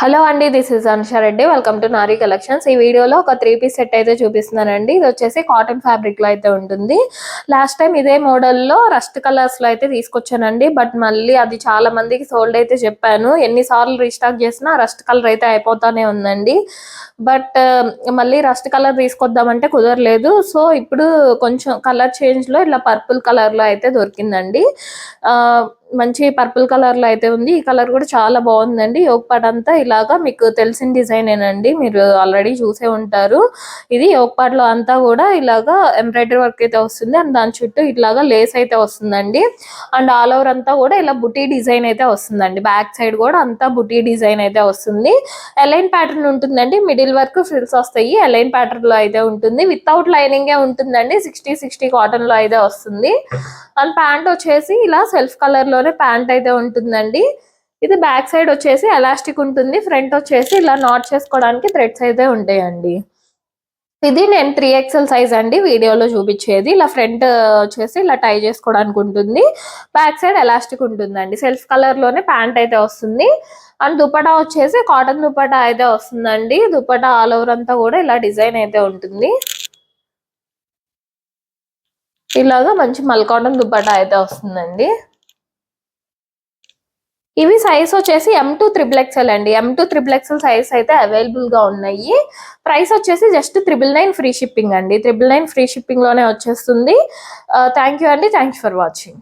Hello అండి, this is Anusha Reddy. Welcome to Nari collections. ఈ వీడియోలో ఒక 3 పీస్ సెట్ అయితే చూపిస్తున్నానండి. ఇది వచ్చేసి కాటన్ ఫ్యాబ్రిక్ లో అయితే ఉంటుంది. లాస్ట్ టైం ఇదే మోడల్లో రస్ట్ కలర్స్ లో అయితే తీసుకొచ్చానండి. బట్ మళ్ళీ అది చాలా మందికి సోల్డ్ అయితే చెప్పాను. ఎన్నిసార్లు రీస్టాక్ చేసినా రస్ట్ కలర్ అయితే అయిపోతానే ఉందండి. బట్ మళ్ళీ రస్ట్ కలర్ తీసుకొద్దామంటే కుదరలేదు. సో ఇప్పుడు కొంచెం కలర్ చేంజ్ లో ఇలా పర్పుల్ కలర్ లో అయితే దొరికిందండి. మంచి పర్పుల్ కలర్ లో అయితే ఉంది. ఈ కలర్ కూడా చాలా బాగుందండి. యోగ్ పార్ట్ అంతా ఇలాగా మీకు తెలిసిన డిజైన్ ఏనండి, మీరు ఆల్రెడీ చూసే ఉంటారు. ఇది యోగ్ పార్ట్ లో అంతా కూడా ఇలాగా ఎంబ్రాయిడరీ వర్క్ అయితే వస్తుంది. అండ్ దాని చుట్టూ ఇలాగా లేస్ అయితే వస్తుందండి. అండ్ ఆల్ ఓవర్ అంతా కూడా ఇలా బుటీ డిజైన్ అయితే వస్తుందండి. బ్యాక్ సైడ్ కూడా అంతా బుటీ డిజైన్ అయితే వస్తుంది. అలైన్ ప్యాటర్న్ ఉంటుందండి. మిడిల్ వరకు ఫ్రిల్స్ వస్తాయి. అలైన్ ప్యాటర్న్ లో అయితే ఉంటుంది. వితౌట్ లైనింగ్ ఉంటుందండి. 60-60 కాటన్ లో అయితే వస్తుంది. అండ్ ప్యాంట్ వచ్చేసి ఇలా సెల్ఫ్ కలర్ లోనే ప్యాంట్ అయితే ఉంటుందండి. ఇది బ్యాక్ సైడ్ వచ్చేసి ఎలాస్టిక్ ఉంటుంది. ఫ్రంట్ వచ్చేసి ఇలా నాట్ చేసుకోవడానికి థ్రెడ్స్ అయితే ఉంటాయండి. ఇది నేను 3XL సైజ్ అండి వీడియోలో చూపించేది. ఇలా ఫ్రంట్ వచ్చేసి ఇలా టై చేసుకోవడానికి ఉంటుంది. బ్యాక్ సైడ్ ఎలాస్టిక్ ఉంటుందండి. సెల్ఫ్ కలర్ లోనే ప్యాంట్ అయితే వస్తుంది. అండ్ దుపటా వచ్చేసి కాటన్ దుపటా అయితే వస్తుందండి. దుపటా ఆల్ ఓవర్ అంతా కూడా ఇలా డిజైన్ అయితే ఉంటుంది. ఇలాగా మంచి మల్ కాటన్ దుపట్టా అయితే వస్తుందండి. ఇవి సైజ్ వచ్చేసి M2XXL అండి. M2XXL సైజ్ అయితే అవైలబుల్ గా ఉన్నాయి. ప్రైస్ వచ్చేసి జస్ట్ 999 ఫ్రీ షిప్పింగ్ అండి. 999 ఫ్రీ షిప్పింగ్ లోనే వచ్చేస్తుంది. థ్యాంక్ యూ అండి. Thank you for watching.